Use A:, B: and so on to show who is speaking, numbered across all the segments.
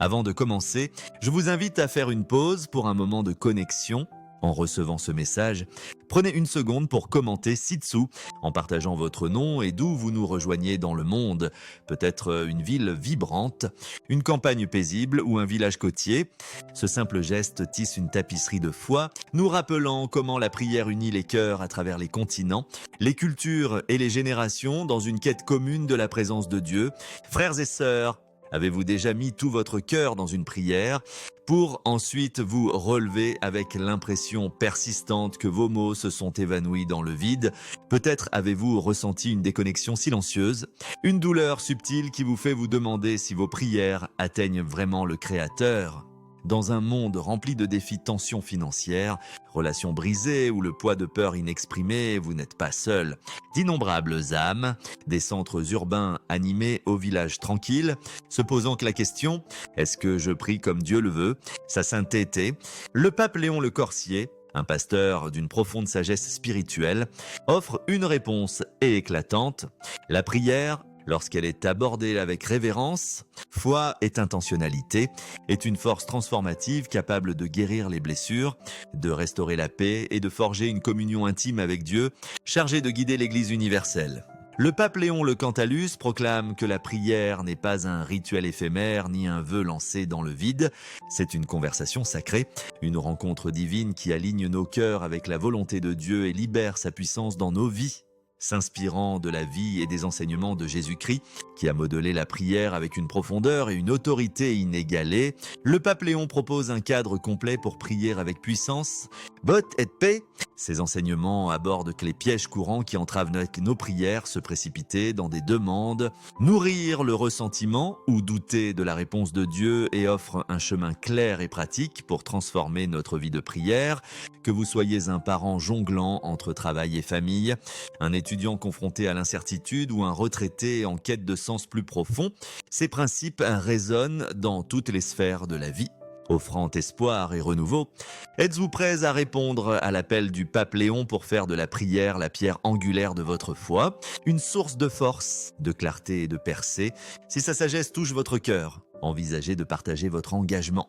A: Avant de commencer, je vous invite à faire une pause pour un moment de connexion. En recevant ce message, prenez une seconde pour commenter ci-dessous en partageant votre nom et d'où vous nous rejoignez dans le monde. Peut-être une ville vibrante, une campagne paisible ou un village côtier. Ce simple geste tisse une tapisserie de foi, nous rappelant comment la prière unit les cœurs à travers les continents, les cultures et les générations dans une quête commune de la présence de Dieu. Frères et sœurs, avez-vous déjà mis tout votre cœur dans une prière pour ensuite vous relever avec l'impression persistante que vos mots se sont évanouis dans le vide? Peut-être avez-vous ressenti une déconnexion silencieuse, une douleur subtile qui vous fait vous demander si vos prières atteignent vraiment le Créateur. Dans un monde rempli de défis tensions financières, relations brisées ou le poids de peurs inexprimées, vous n'êtes pas seul. D'innombrables âmes, des centres urbains animés aux villages tranquilles, se posant que la question « Est-ce que je prie comme Dieu le veut ?» Sa sainteté, le pape Léon le Corsier, un pasteur d'une profonde sagesse spirituelle, offre une réponse éclatante. La prière, lorsqu'elle est abordée avec révérence, foi et intentionnalité, est une force transformative capable de guérir les blessures, de restaurer la paix et de forger une communion intime avec Dieu, chargée de guider l'Église universelle. Le pape Léon le Cantalus proclame que la prière n'est pas un rituel éphémère ni un vœu lancé dans le vide, c'est une conversation sacrée, une rencontre divine qui aligne nos cœurs avec la volonté de Dieu et libère sa puissance dans nos vies. S'inspirant de la vie et des enseignements de Jésus-Christ, qui a modelé la prière avec une profondeur et une autorité inégalées, le pape Léon propose un cadre complet pour prier avec puissance, botte et paix. Ces enseignements abordent que les pièges courants qui entravent nos prières, se précipiter dans des demandes, nourrir le ressentiment ou douter de la réponse de Dieu et offrent un chemin clair et pratique pour transformer notre vie de prière, que vous soyez un parent jonglant entre travail et famille, un étudiant confronté à l'incertitude ou un retraité en quête de sens plus profond, ces principes résonnent dans toutes les sphères de la vie. Offrant espoir et renouveau, êtes-vous prêts à répondre à l'appel du pape Léon pour faire de la prière la pierre angulaire de votre foi, une source de force, de clarté et de percée? Si sa sagesse touche votre cœur, envisagez de partager votre engagement.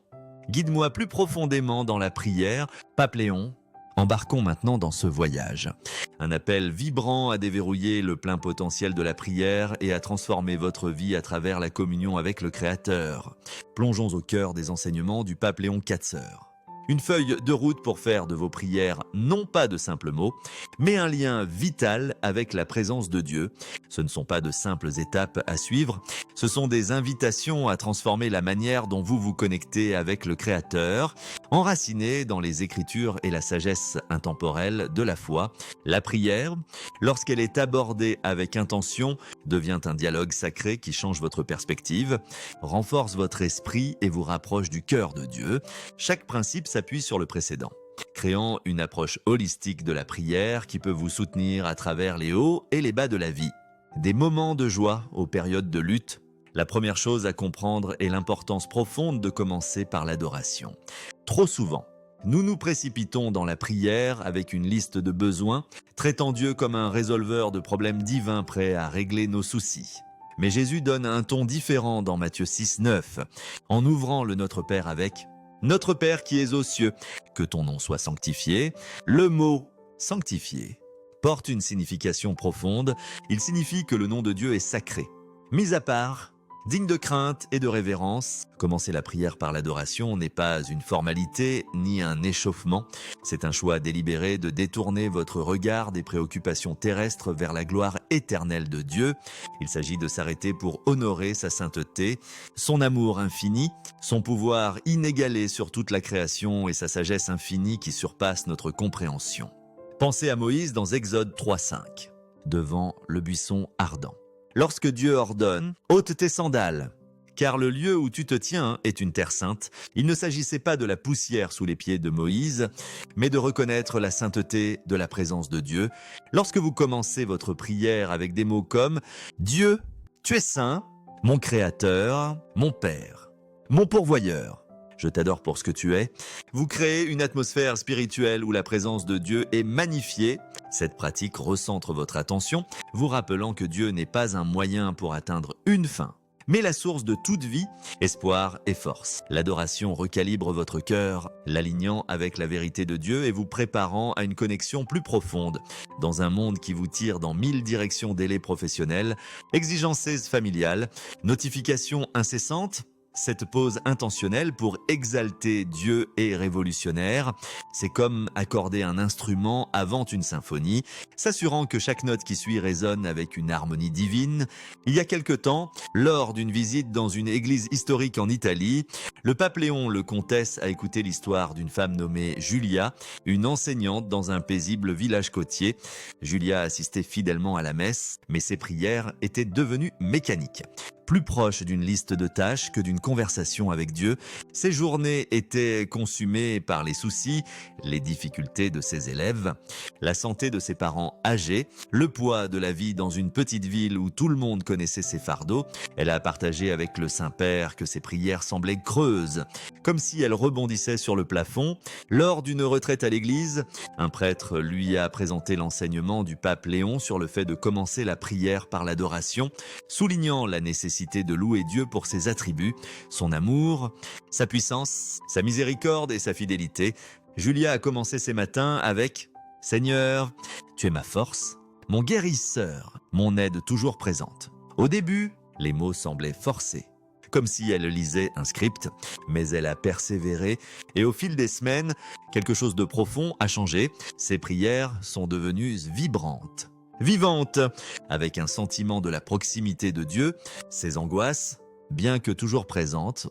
A: Guide-moi plus profondément dans la prière, pape Léon. Embarquons maintenant dans ce voyage. Un appel vibrant à déverrouiller le plein potentiel de la prière et à transformer votre vie à travers la communion avec le Créateur. Plongeons au cœur des enseignements du pape Léon IV. Une feuille de route pour faire de vos prières non pas de simples mots, mais un lien vital avec la présence de Dieu. Ce ne sont pas de simples étapes à suivre, ce sont des invitations à transformer la manière dont vous vous connectez avec le Créateur, enracinés dans les Écritures et la sagesse intemporelle de la foi. La prière, lorsqu'elle est abordée avec intention, devient un dialogue sacré qui change votre perspective, renforce votre esprit et vous rapproche du cœur de Dieu. Chaque principe s'appuie sur le précédent, créant une approche holistique de la prière qui peut vous soutenir à travers les hauts et les bas de la vie. Des moments de joie aux périodes de lutte. La première chose à comprendre est l'importance profonde de commencer par l'adoration. Trop souvent, nous nous précipitons dans la prière avec une liste de besoins, traitant Dieu comme un résolveur de problèmes divins prêt à régler nos soucis. Mais Jésus donne un ton différent dans Matthieu 6, 9, en ouvrant le Notre Père avec « Notre Père qui es aux cieux, que ton nom soit sanctifié ». Le mot « sanctifié » porte une signification profonde, il signifie que le nom de Dieu est sacré, mis à part, digne de crainte et de révérence. Commencer la prière par l'adoration n'est pas une formalité ni un échauffement, c'est un choix délibéré de détourner votre regard des préoccupations terrestres vers la gloire éternelle de Dieu. Il s'agit de s'arrêter pour honorer sa sainteté, son amour infini, son pouvoir inégalé sur toute la création et sa sagesse infinie qui surpasse notre compréhension. Pensez à Moïse dans Exode 3.5, devant le buisson ardent. Lorsque Dieu ordonne « ôte tes sandales », car le lieu où tu te tiens est une terre sainte, il ne s'agissait pas de la poussière sous les pieds de Moïse, mais de reconnaître la sainteté de la présence de Dieu. Lorsque vous commencez votre prière avec des mots comme « Dieu, tu es saint, mon Créateur, mon Père, mon pourvoyeur », je t'adore pour ce que tu es. Vous créez une atmosphère spirituelle où la présence de Dieu est magnifiée. Cette pratique recentre votre attention, vous rappelant que Dieu n'est pas un moyen pour atteindre une fin, mais la source de toute vie, espoir et force. L'adoration recalibre votre cœur, l'alignant avec la vérité de Dieu et vous préparant à une connexion plus profonde. Dans un monde qui vous tire dans 1000 directions, délais professionnels, exigences familiales, notifications incessantes, cette pause intentionnelle pour exalter Dieu est révolutionnaire. C'est comme accorder un instrument avant une symphonie, s'assurant que chaque note qui suit résonne avec une harmonie divine. Il y a quelque temps, lors d'une visite dans une église historique en Italie, le pape Léon le Comtesse a écouté l'histoire d'une femme nommée Julia, une enseignante dans un paisible village côtier. Julia assistait fidèlement à la messe, mais ses prières étaient devenues mécaniques. Plus proche d'une liste de tâches que d'une conversation avec Dieu, ses journées étaient consumées par les soucis, les difficultés de ses élèves, la santé de ses parents âgés, le poids de la vie dans une petite ville où tout le monde connaissait ses fardeaux. Elle a partagé avec le Saint-Père que ses prières semblaient creuses, comme si elles rebondissaient sur le plafond. Lors d'une retraite à l'église, un prêtre lui a présenté l'enseignement du pape Léon sur le fait de commencer la prière par l'adoration, soulignant la nécessité de louer Dieu pour ses attributs, son amour, sa puissance, sa miséricorde et sa fidélité. Julia a commencé ses matins avec « Seigneur, tu es ma force, mon guérisseur, mon aide toujours présente ». Au début, les mots semblaient forcés, comme si elle lisait un script, mais elle a persévéré et au fil des semaines, quelque chose de profond a changé. Ses prières sont devenues vibrantes. Vivante, avec un sentiment de la proximité de Dieu, ses angoisses, bien que toujours présentes,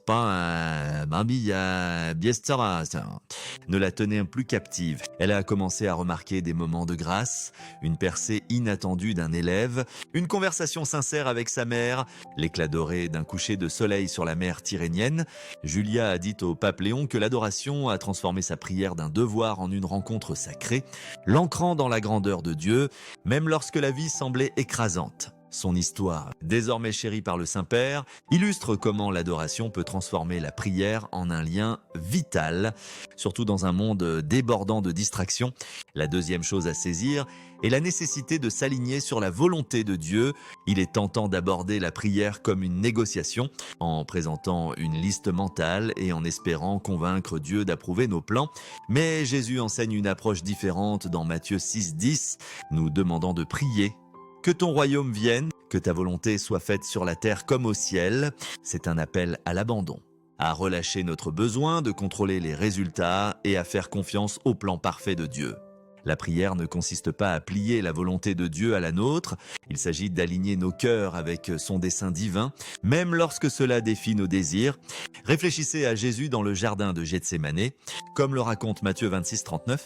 A: ne la tenaient plus captive. Elle a commencé à remarquer des moments de grâce, une percée inattendue d'un élève, une conversation sincère avec sa mère, l'éclat doré d'un coucher de soleil sur la mer Tyrrhénienne. Julia a dit au pape Léon que l'adoration a transformé sa prière d'un devoir en une rencontre sacrée, l'ancrant dans la grandeur de Dieu, même lorsque la vie semblait écrasante. Son histoire, désormais chérie par le Saint-Père, illustre comment l'adoration peut transformer la prière en un lien vital, surtout dans un monde débordant de distractions. La deuxième chose à saisir est la nécessité de s'aligner sur la volonté de Dieu. Il est tentant d'aborder la prière comme une négociation, en présentant une liste mentale et en espérant convaincre Dieu d'approuver nos plans. Mais Jésus enseigne une approche différente dans Matthieu 6,10, nous demandant de prier. Que ton royaume vienne, que ta volonté soit faite sur la terre comme au ciel. C'est un appel à l'abandon, à relâcher notre besoin de contrôler les résultats et à faire confiance au plan parfait de Dieu. La prière ne consiste pas à plier la volonté de Dieu à la nôtre, il s'agit d'aligner nos cœurs avec son dessein divin, même lorsque cela défie nos désirs. Réfléchissez à Jésus dans le jardin de Gethsémanée, comme le raconte Matthieu 26,39,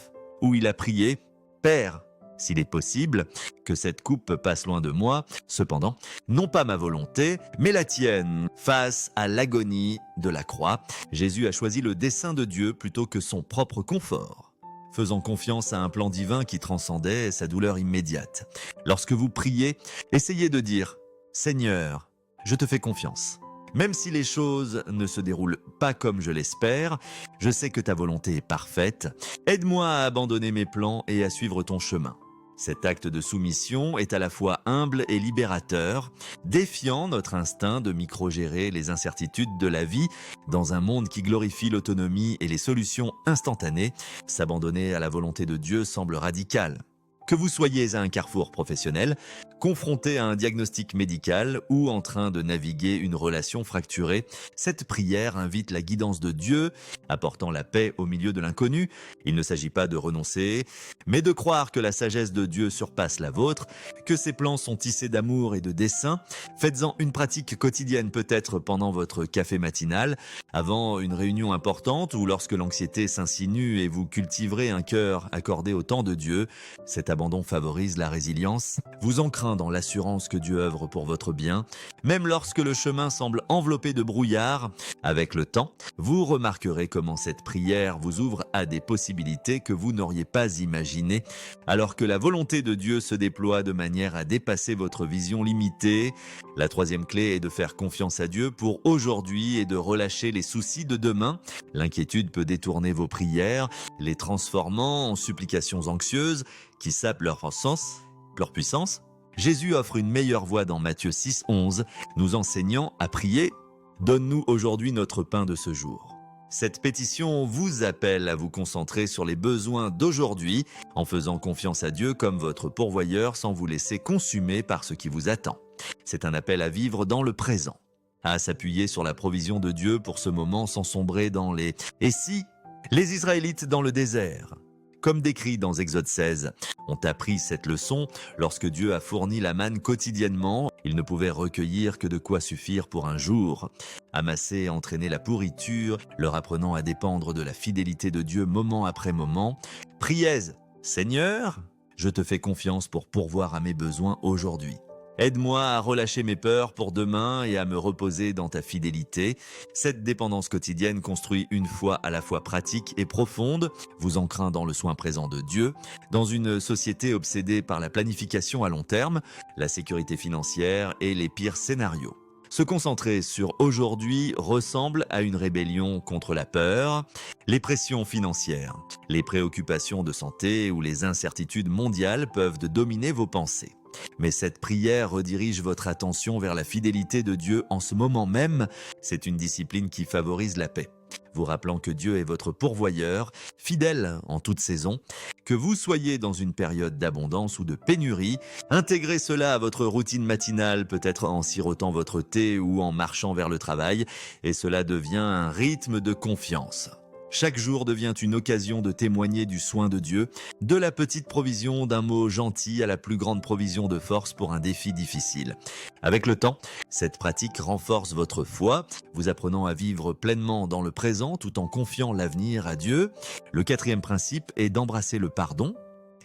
A: où il a prié « Père, s'il est possible, que cette coupe passe loin de moi, cependant, non pas ma volonté, mais la tienne. » Face à l'agonie de la croix, Jésus a choisi le dessein de Dieu plutôt que son propre confort, faisant confiance à un plan divin qui transcendait sa douleur immédiate. Lorsque vous priez, essayez de dire « Seigneur, je te fais confiance. Même si les choses ne se déroulent pas comme je l'espère, je sais que ta volonté est parfaite. Aide-moi à abandonner mes plans et à suivre ton chemin. » Cet acte de soumission est à la fois humble et libérateur, défiant notre instinct de micro-gérer les incertitudes de la vie dans un monde qui glorifie l'autonomie et les solutions instantanées. S'abandonner à la volonté de Dieu semble radical. Que vous soyez à un carrefour professionnel, confronté à un diagnostic médical ou en train de naviguer une relation fracturée, cette prière invite la guidance de Dieu, apportant la paix au milieu de l'inconnu. Il ne s'agit pas de renoncer, mais de croire que la sagesse de Dieu surpasse la vôtre, que ses plans sont tissés d'amour et de dessein. Faites-en une pratique quotidienne, peut-être pendant votre café matinal, avant une réunion importante ou lorsque l'anxiété s'insinue et vous cultiverez un cœur accordé au temps de Dieu. Cet abandon favorise la résilience, vous ancrant dans l'assurance que Dieu œuvre pour votre bien. Même lorsque le chemin semble enveloppé de brouillard, avec le temps, vous remarquerez comment cette prière vous ouvre à des possibilités que vous n'auriez pas imaginées, alors que la volonté de Dieu se déploie de manière à dépasser votre vision limitée. La troisième clé est de faire confiance à Dieu pour aujourd'hui et de relâcher les soucis de demain. L'inquiétude peut détourner vos prières, les transformant en supplications anxieuses qui sapent leur sens, leur puissance. Jésus offre une meilleure voie dans Matthieu 6, 11, nous enseignant à prier « Donne-nous aujourd'hui notre pain de ce jour ». Cette pétition vous appelle à vous concentrer sur les besoins d'aujourd'hui en faisant confiance à Dieu comme votre pourvoyeur sans vous laisser consumer par ce qui vous attend. C'est un appel à vivre dans le présent, à s'appuyer sur la provision de Dieu pour ce moment sans sombrer dans les « et si ?» Les Israélites dans le désert. Comme décrit dans Exode 16, ont appris cette leçon lorsque Dieu a fourni la manne quotidiennement. Ils ne pouvaient recueillir que de quoi suffire pour un jour. Amasser entraînait la pourriture, leur apprenant à dépendre de la fidélité de Dieu moment après moment. Priez, Seigneur, je te fais confiance pour pourvoir à mes besoins aujourd'hui. Aide-moi à relâcher mes peurs pour demain et à me reposer dans ta fidélité. Cette dépendance quotidienne construit une foi à la fois pratique et profonde, vous ancrant dans le soin présent de Dieu. Dans une société obsédée par la planification à long terme, la sécurité financière et les pires scénarios. Se concentrer sur aujourd'hui ressemble à une rébellion contre la peur, les pressions financières, les préoccupations de santé ou les incertitudes mondiales peuvent dominer vos pensées. Mais cette prière redirige votre attention vers la fidélité de Dieu en ce moment même. C'est une discipline qui favorise la paix, vous rappelant que Dieu est votre pourvoyeur, fidèle en toute saison. Que vous soyez dans une période d'abondance ou de pénurie, intégrez cela à votre routine matinale, peut-être en sirotant votre thé ou en marchant vers le travail, et cela devient un rythme de confiance. Chaque jour devient une occasion de témoigner du soin de Dieu, de la petite provision d'un mot gentil à la plus grande provision de force pour un défi difficile. Avec le temps, cette pratique renforce votre foi, vous apprenant à vivre pleinement dans le présent tout en confiant l'avenir à Dieu. Le quatrième principe est d'embrasser le pardon,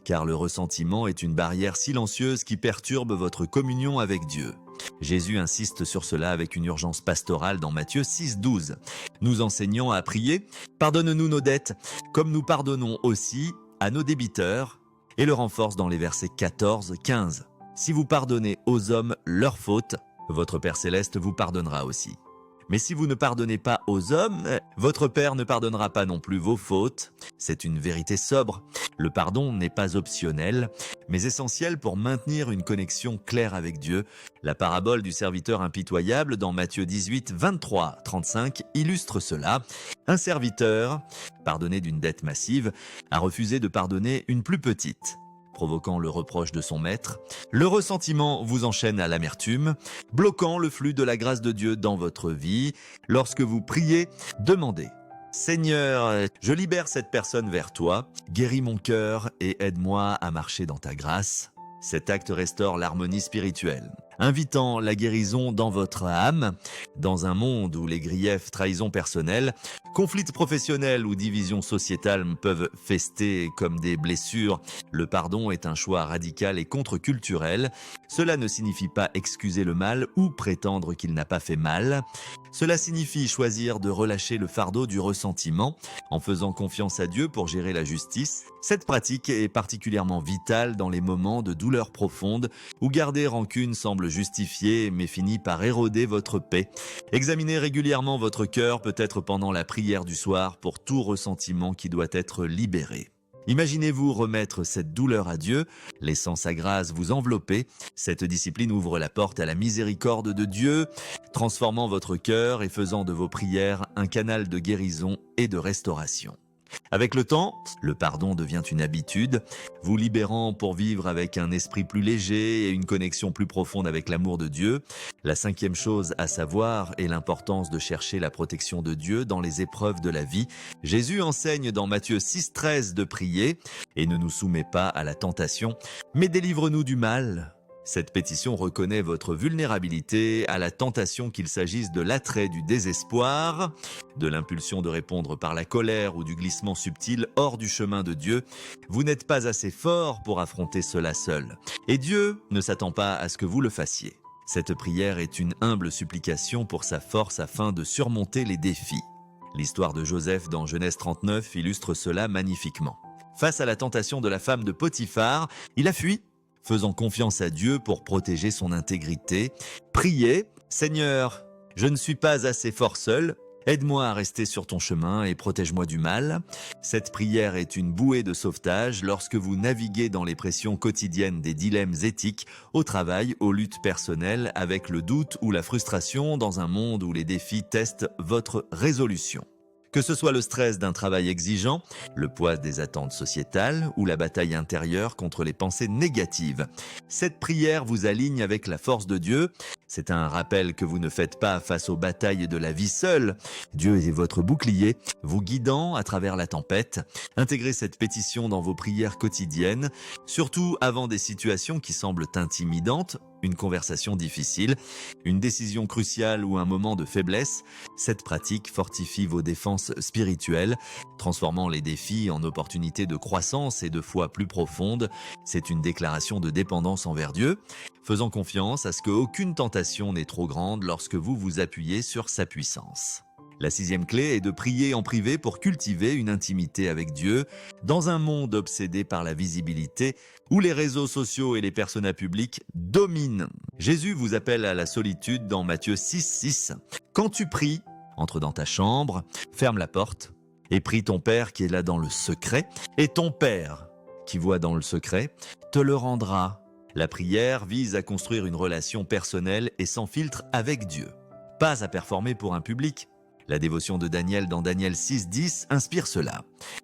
A: car le ressentiment est une barrière silencieuse qui perturbe votre communion avec Dieu. Jésus insiste sur cela avec une urgence pastorale dans Matthieu 6, 12, nous enseignant à prier « Pardonne-nous nos dettes, comme nous pardonnons aussi à nos débiteurs » et le renforce dans les versets 14, 15. Si vous pardonnez aux hommes leurs fautes, votre Père Céleste vous pardonnera aussi. Mais si vous ne pardonnez pas aux hommes, votre Père ne pardonnera pas non plus vos fautes. C'est une vérité sobre. Le pardon n'est pas optionnel, mais essentiel pour maintenir une connexion claire avec Dieu. La parabole du serviteur impitoyable dans Matthieu 18, 23, 35 illustre cela. Un serviteur, pardonné d'une dette massive, a refusé de pardonner une plus petite, provoquant le reproche de son maître. Le ressentiment vous enchaîne à l'amertume, bloquant le flux de la grâce de Dieu dans votre vie. Lorsque vous priez, demandez « Seigneur, je libère cette personne vers toi, guéris mon cœur et aide-moi à marcher dans ta grâce ». Cet acte restaure l'harmonie spirituelle, invitant la guérison dans votre âme. Dans un monde où les griefs, trahisons personnelles, conflits professionnels ou divisions sociétales peuvent fester comme des blessures, le pardon est un choix radical et contre-culturel. Cela ne signifie pas excuser le mal ou prétendre qu'il n'a pas fait mal. Cela signifie choisir de relâcher le fardeau du ressentiment en faisant confiance à Dieu pour gérer la justice. Cette pratique est particulièrement vitale dans les moments de douleur profonde où garder rancune semble justifié mais finit par éroder votre paix. Examinez régulièrement votre cœur, peut-être pendant la prière du soir, pour tout ressentiment qui doit être libéré. Imaginez-vous remettre cette douleur à Dieu, laissant sa grâce vous envelopper. Cette discipline ouvre la porte à la miséricorde de Dieu, transformant votre cœur et faisant de vos prières un canal de guérison et de restauration. Avec le temps, le pardon devient une habitude, vous libérant pour vivre avec un esprit plus léger et une connexion plus profonde avec l'amour de Dieu. La cinquième chose à savoir est l'importance de chercher la protection de Dieu dans les épreuves de la vie. Jésus enseigne dans Matthieu 6, 13 de prier « Et ne nous soumets pas à la tentation, mais délivre-nous du mal ». Cette pétition reconnaît votre vulnérabilité à la tentation qu'il s'agisse de l'attrait du désespoir, de l'impulsion de répondre par la colère ou du glissement subtil hors du chemin de Dieu. Vous n'êtes pas assez fort pour affronter cela seul. Et Dieu ne s'attend pas à ce que vous le fassiez. Cette prière est une humble supplication pour sa force afin de surmonter les défis. L'histoire de Joseph dans Genèse 39 illustre cela magnifiquement. Face à la tentation de la femme de Potiphar, il a fui, faisant confiance à Dieu pour protéger son intégrité. Priez, Seigneur, je ne suis pas assez fort seul, Aide-moi à rester sur ton chemin et protège-moi du mal. Cette prière est une bouée de sauvetage lorsque vous naviguez dans les pressions quotidiennes des dilemmes éthiques, au travail, aux luttes personnelles, avec le doute ou la frustration dans un monde où les défis testent votre résolution. Que ce soit le stress d'un travail exigeant, le poids des attentes sociétales ou la bataille intérieure contre les pensées négatives, cette prière vous aligne avec la force de Dieu. C'est un rappel que vous ne faites pas face aux batailles de la vie seule. Dieu est votre bouclier, vous guidant à travers la tempête. Intégrez cette pétition dans vos prières quotidiennes, surtout avant des situations qui semblent intimidantes, une conversation difficile, une décision cruciale ou un moment de faiblesse. Cette pratique fortifie vos défenses spirituelles, transformant les défis en opportunités de croissance et de foi plus profonde. C'est une déclaration de dépendance envers Dieu, faisant confiance à ce qu'aucune tentation n'est trop grande lorsque vous vous appuyez sur sa puissance. La 6e clé est de prier en privé pour cultiver une intimité avec Dieu dans un monde obsédé par la visibilité où les réseaux sociaux et les personas publics dominent. Jésus vous appelle à la solitude dans Matthieu 6,6. Quand tu pries, entre dans ta chambre, ferme la porte et prie ton Père qui est là dans le secret, et ton Père qui voit dans le secret te le rendra. La prière vise à construire une relation personnelle et sans filtre avec Dieu, pas à performer pour un public. La dévotion de Daniel dans Daniel 6,10 inspire cela.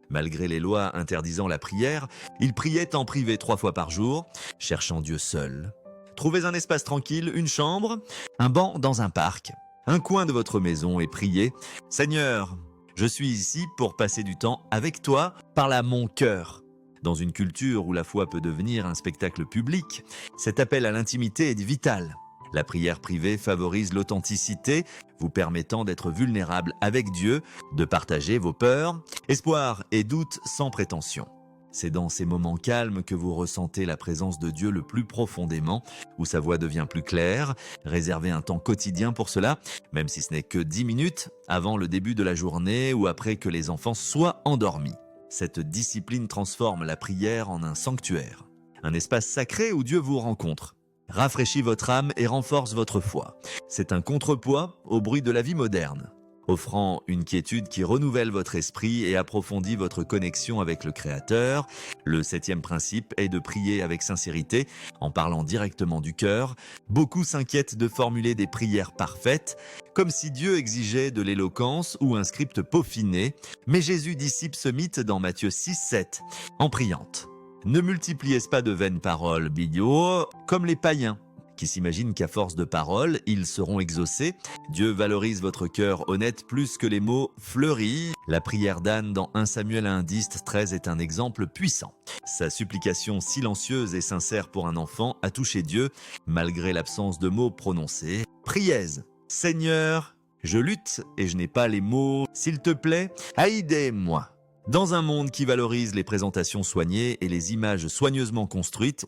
A: Malgré les lois interdisant la prière, il priait en privé 3 fois par jour, cherchant Dieu seul. Trouvez un espace tranquille, une chambre, un banc dans un parc, un coin de votre maison et priez « Seigneur, je suis ici pour passer du temps avec toi, parle à mon cœur ». Dans une culture où la foi peut devenir un spectacle public, cet appel à l'intimité est vital. La prière privée favorise l'authenticité, vous permettant d'être vulnérable avec Dieu, de partager vos peurs, espoirs et doutes sans prétention. C'est dans ces moments calmes que vous ressentez la présence de Dieu le plus profondément, où sa voix devient plus claire. Réservez un temps quotidien pour cela, même si ce n'est que 10 minutes, avant le début de la journée ou après que les enfants soient endormis. Cette discipline transforme la prière en un sanctuaire, un espace sacré où Dieu vous rencontre. Rafraîchit votre âme et renforce votre foi. C'est un contrepoids au bruit de la vie moderne, offrant une quiétude qui renouvelle votre esprit et approfondit votre connexion avec le Créateur. Le 7e principe est de prier avec sincérité, en parlant directement du cœur. Beaucoup s'inquiètent de formuler des prières parfaites, comme si Dieu exigeait de l'éloquence ou un script peaufiné, mais Jésus dissipe ce mythe dans Matthieu 6,7, en priante. Ne multipliez pas de vaines paroles, bidiots, comme les païens, qui s'imaginent qu'à force de paroles, ils seront exaucés. Dieu valorise votre cœur honnête plus que les mots fleuris. La prière d'Anne dans 1 Samuel 1,10-13 est un exemple puissant. Sa supplication silencieuse et sincère pour un enfant a touché Dieu, malgré l'absence de mots prononcés. Priez, Seigneur, je lutte et je n'ai pas les mots. S'il te plaît, aidez-moi. Dans un monde qui valorise les présentations soignées et les images soigneusement construites,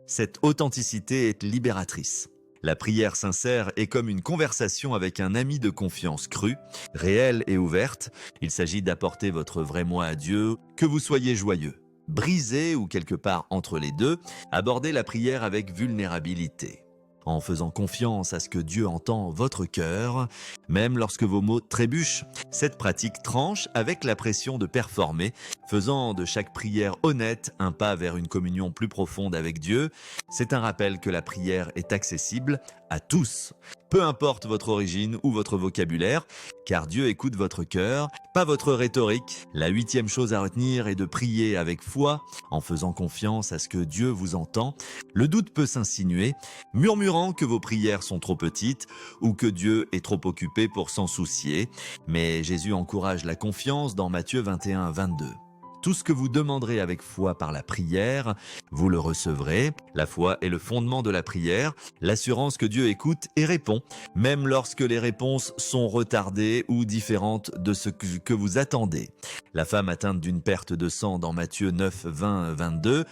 A: cette authenticité est libératrice. La prière sincère est comme une conversation avec un ami de confiance crue, réelle et ouverte. Il s'agit d'apporter votre vrai moi à Dieu, que vous soyez joyeux, brisé ou quelque part entre les deux. Abordez la prière avec vulnérabilité, en faisant confiance à ce que Dieu entend votre cœur, même lorsque vos mots trébuchent. Cette pratique tranche avec la pression de performer, faisant de chaque prière honnête un pas vers une communion plus profonde avec Dieu. C'est un rappel que la prière est accessible à tous, peu importe votre origine ou votre vocabulaire, car Dieu écoute votre cœur, pas votre rhétorique. La 8e chose à retenir est de prier avec foi, en faisant confiance à ce que Dieu vous entend. Le doute peut s'insinuer, murmurant que vos prières sont trop petites ou que Dieu est trop occupé pour s'en soucier. Mais Jésus encourage la confiance dans Matthieu 21-22. Tout ce que vous demanderez avec foi par la prière, vous le recevrez. La foi est le fondement de la prière, l'assurance que Dieu écoute et répond, même lorsque les réponses sont retardées ou différentes de ce que vous attendez. La femme atteinte d'une perte de sang dans Matthieu 9-20-22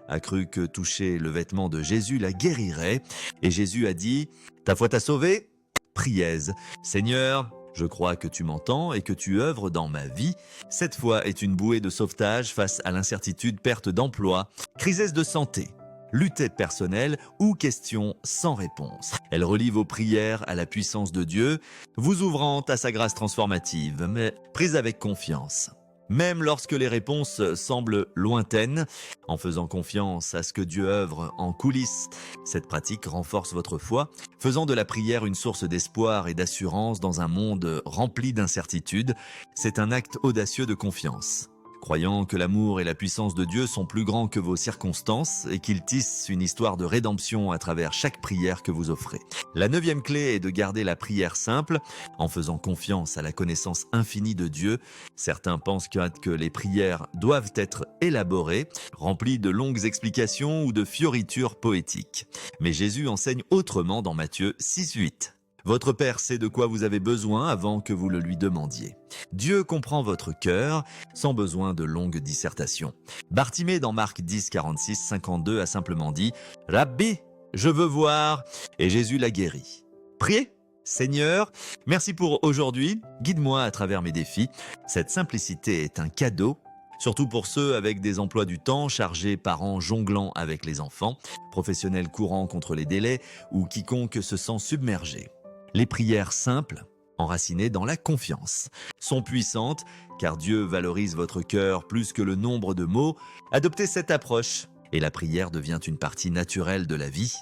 A: a cru que toucher le vêtement de Jésus la guérirait, et Jésus a dit « Ta foi t'a sauvé ?» Priez, Seigneur, je crois que tu m'entends et que tu œuvres dans ma vie. Cette foi est une bouée de sauvetage face à l'incertitude, perte d'emploi, crise de santé. lutte personnelle ou questions sans réponse. Elle relie vos prières à la puissance de Dieu, vous ouvrant à sa grâce transformative, mais prise avec confiance. Même lorsque les réponses semblent lointaines, en faisant confiance à ce que Dieu œuvre en coulisses, cette pratique renforce votre foi, faisant de la prière une source d'espoir et d'assurance dans un monde rempli d'incertitudes. C'est un acte audacieux de confiance. Croyant que l'amour et la puissance de Dieu sont plus grands que vos circonstances et qu'il tisse une histoire de rédemption à travers chaque prière que vous offrez. La 9e clé est de garder la prière simple, en faisant confiance à la connaissance infinie de Dieu. Certains pensent que les prières doivent être élaborées, remplies de longues explications ou de fioritures poétiques. Mais Jésus enseigne autrement dans Matthieu 6,8. Votre Père sait de quoi vous avez besoin avant que vous le lui demandiez. Dieu comprend votre cœur sans besoin de longues dissertations. Bartimée dans Marc 10, 46, 52 a simplement dit « Rabbi, je veux voir » et Jésus l'a guéri. Priez. Seigneur, merci pour aujourd'hui, guide-moi à travers mes défis. Cette simplicité est un cadeau, surtout pour ceux avec des emplois du temps chargés, parents jonglant avec les enfants, professionnels courant contre les délais ou quiconque se sent submergé. Les prières simples, enracinées dans la confiance, sont puissantes car Dieu valorise votre cœur plus que le nombre de mots. Adoptez cette approche et la prière devient une partie naturelle de la vie.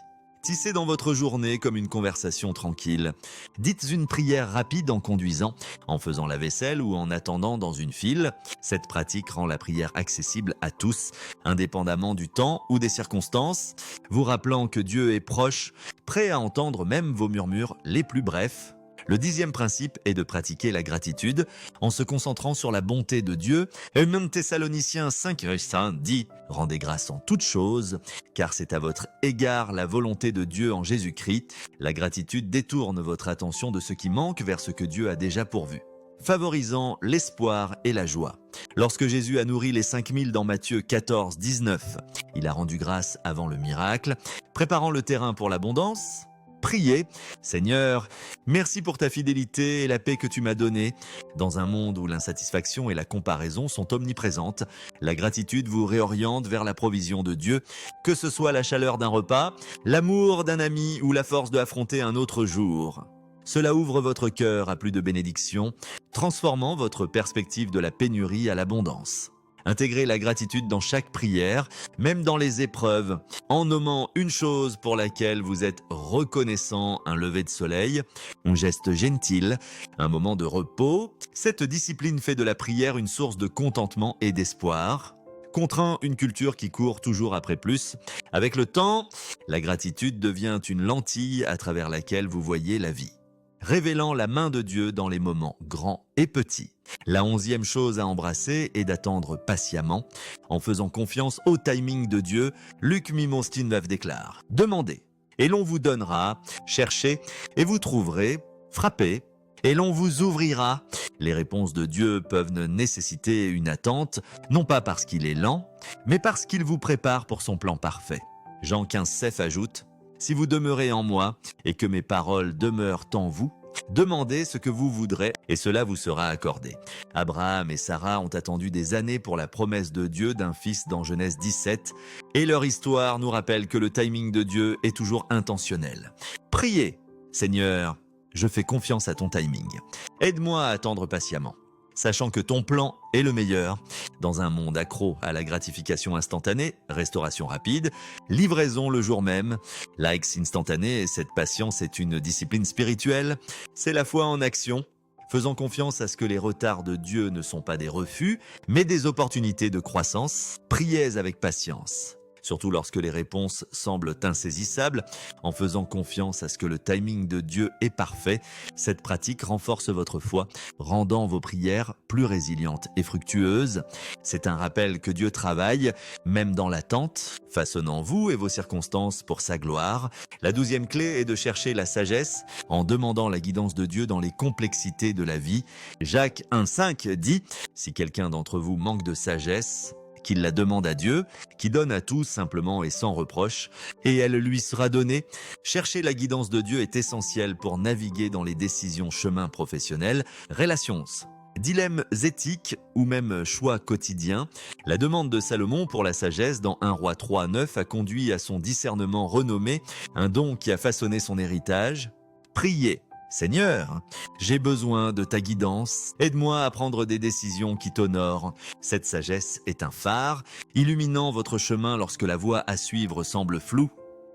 A: Tissez dans votre journée comme une conversation tranquille. Dites une prière rapide en conduisant, en faisant la vaisselle ou en attendant dans une file. Cette pratique rend la prière accessible à tous, indépendamment du temps ou des circonstances, vous rappelant que Dieu est proche, prêt à entendre même vos murmures les plus brefs. Le 10e principe est de pratiquer la gratitude en se concentrant sur la bonté de Dieu. 1 Thessaloniciens 5,5 dit « Rendez grâce en toutes choses, car c'est à votre égard la volonté de Dieu en Jésus-Christ. La gratitude détourne votre attention de ce qui manque vers ce que Dieu a déjà pourvu. » Favorisant l'espoir et la joie. Lorsque Jésus a nourri les 5000 dans Matthieu 14, 19, il a rendu grâce avant le miracle, préparant le terrain pour l'abondance. Priez, Seigneur, merci pour ta fidélité et la paix que tu m'as donnée. Dans un monde où l'insatisfaction et la comparaison sont omniprésentes, la gratitude vous réoriente vers la provision de Dieu, que ce soit la chaleur d'un repas, l'amour d'un ami ou la force d'affronter un autre jour. Cela ouvre votre cœur à plus de bénédictions, transformant votre perspective de la pénurie à l'abondance. Intégrez la gratitude dans chaque prière, même dans les épreuves, en nommant une chose pour laquelle vous êtes reconnaissant, un lever de soleil, un geste gentil, un moment de repos. Cette discipline fait de la prière une source de contentement et d'espoir. Contraint une culture qui court toujours après plus. Avec le temps, la gratitude devient une lentille à travers laquelle vous voyez la vie, révélant la main de Dieu dans les moments grands et petits. La 11e chose à embrasser est d'attendre patiemment, en faisant confiance au timing de Dieu. Luc Mimon-Steenwave déclare « Demandez, et l'on vous donnera, cherchez, et vous trouverez, frappez, et l'on vous ouvrira. » Les réponses de Dieu peuvent nécessiter une attente, non pas parce qu'il est lent, mais parce qu'il vous prépare pour son plan parfait. Jean 15,7 ajoute « Si vous demeurez en moi, et que mes paroles demeurent en vous, demandez ce que vous voudrez et cela vous sera accordé. » Abraham et Sarah ont attendu des années pour la promesse de Dieu d'un fils dans Genèse 17 et leur histoire nous rappelle que le timing de Dieu est toujours intentionnel. Priez, Seigneur, je fais confiance à ton timing. Aide-moi à attendre patiemment, sachant que ton plan est le meilleur. Dans un monde accro à la gratification instantanée, restauration rapide, livraison le jour même, likes instantanés, cette patience est une discipline spirituelle. C'est la foi en action, faisant confiance à ce que les retards de Dieu ne sont pas des refus, mais des opportunités de croissance. Priez avec patience. Surtout lorsque les réponses semblent insaisissables, en faisant confiance à ce que le timing de Dieu est parfait. Cette pratique renforce votre foi, rendant vos prières plus résilientes et fructueuses. C'est un rappel que Dieu travaille, même dans l'attente, façonnant vous et vos circonstances pour sa gloire. La 12e clé est de chercher la sagesse, en demandant la guidance de Dieu dans les complexités de la vie. Jacques 1,5 dit « Si quelqu'un d'entre vous manque de sagesse, qu'il la demande à Dieu, qui donne à tous simplement et sans reproche, et elle lui sera donnée. » Chercher la guidance de Dieu est essentiel pour naviguer dans les décisions chemins professionnels, relations, Dilemmes éthiques ou même choix quotidiens, la demande de Salomon pour la sagesse dans 1 Roi 3,9 a conduit à son discernement renommé, un don qui a façonné son héritage. Priez. Seigneur, j'ai besoin de ta guidance, aide-moi à prendre des décisions qui t'honorent. Cette sagesse est un phare, illuminant votre chemin lorsque la voie à suivre semble floue.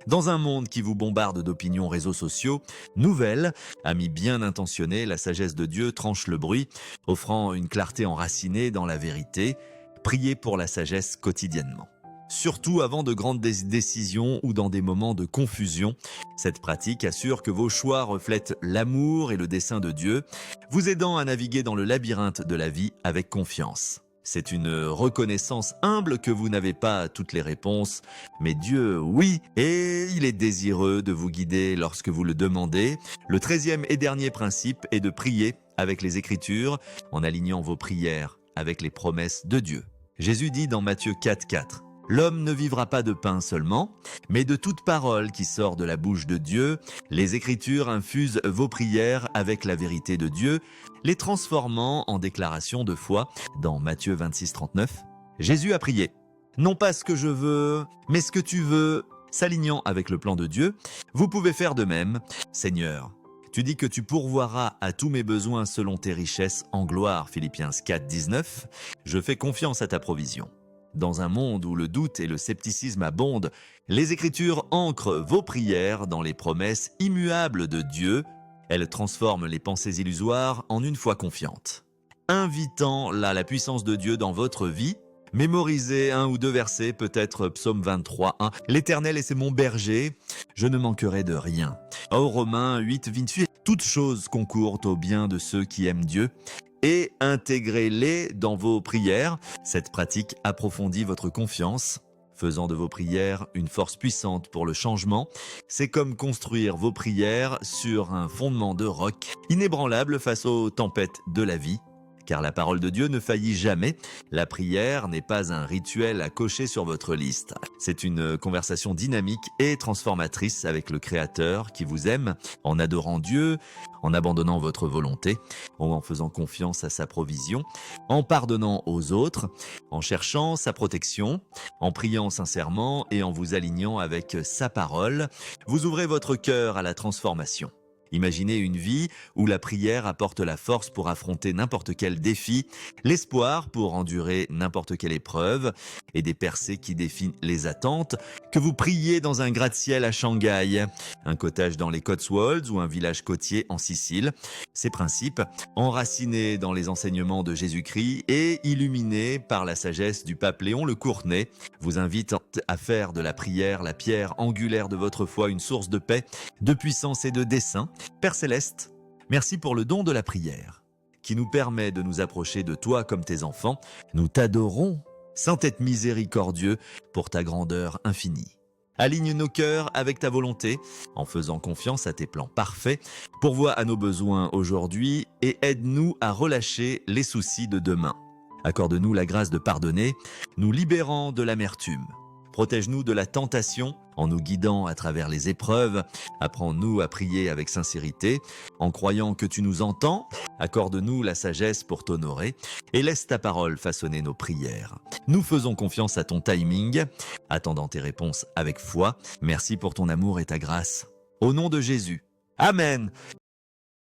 A: Dans un monde qui vous bombarde d'opinions réseaux sociaux, nouvelle, amis bien intentionnés, la sagesse de Dieu tranche le bruit, offrant une clarté enracinée dans la vérité. Priez pour la sagesse quotidiennement. Surtout avant de grandes décisions ou dans des moments de confusion. Cette pratique assure que vos choix reflètent l'amour et le dessein de Dieu, vous aidant à naviguer dans le labyrinthe de la vie avec confiance. C'est une reconnaissance humble que vous n'avez pas toutes les réponses, mais Dieu, oui, et il est désireux de vous guider lorsque vous le demandez. Le 13e et dernier principe est de prier avec les Écritures en alignant vos prières avec les promesses de Dieu. Jésus dit dans Matthieu 4,4 « L'homme ne vivra pas de pain seulement, mais de toute parole qui sort de la bouche de Dieu. Les Écritures infusent vos prières avec la vérité de Dieu, les transformant en déclaration de foi. » Dans Matthieu 26,39, Jésus a prié « Non pas ce que je veux, mais ce que tu veux. » S'alignant avec le plan de Dieu, vous pouvez faire de même. « Seigneur, tu dis que tu pourvoiras à tous mes besoins selon tes richesses en gloire. » Philippiens 4,19. Je fais confiance à ta provision. Dans un monde où le doute et le scepticisme abondent, les Écritures ancrent vos prières dans les promesses immuables de Dieu. Elles transforment les pensées illusoires en une foi confiante. Invitant là la puissance de Dieu dans votre vie, mémorisez un ou deux versets, peut-être Psaume 23:1. « L'Éternel est mon berger, je ne manquerai de rien. » Au Romains 8:28. Toutes choses concourent au bien de ceux qui aiment Dieu. Et intégrez-les dans vos prières. Cette pratique approfondit votre confiance, faisant de vos prières une force puissante pour le changement. C'est comme construire vos prières sur un fondement de roc, inébranlable face aux tempêtes de la vie. Car la parole de Dieu ne faillit jamais. La prière n'est pas un rituel à cocher sur votre liste. C'est une conversation dynamique et transformatrice avec le Créateur qui vous aime, en adorant Dieu, en abandonnant votre volonté, en faisant confiance à sa provision, en pardonnant aux autres, en cherchant sa protection, en priant sincèrement et en vous alignant avec sa parole. Vous ouvrez votre cœur à la transformation. Imaginez une vie où la prière apporte la force pour affronter n'importe quel défi, l'espoir pour endurer n'importe quelle épreuve et des percées qui défient les attentes. Que vous priez dans un gratte-ciel à Shanghai, un cottage dans les Cotswolds ou un village côtier en Sicile. Ces principes, enracinés dans les enseignements de Jésus-Christ et illuminés par la sagesse du pape Léon le Courtenay, vous invitent à faire de la prière la pierre angulaire de votre foi, une source de paix, de puissance et de dessein. Père Céleste, merci pour le don de la prière, qui nous permet de nous approcher de toi comme tes enfants. Nous t'adorons, Saint-Être miséricordieux, pour ta grandeur infinie. Aligne nos cœurs avec ta volonté, en faisant confiance à tes plans parfaits. Pourvois à nos besoins aujourd'hui et aide-nous à relâcher les soucis de demain. Accorde-nous la grâce de pardonner, nous libérant de l'amertume. Protège-nous de la tentation en nous guidant à travers les épreuves. Apprends-nous à prier avec sincérité. En croyant que tu nous entends, accorde-nous la sagesse pour t'honorer et laisse ta parole façonner nos prières. Nous faisons confiance à ton timing, attendant tes réponses avec foi. Merci pour ton amour et ta grâce. Au nom de Jésus. Amen.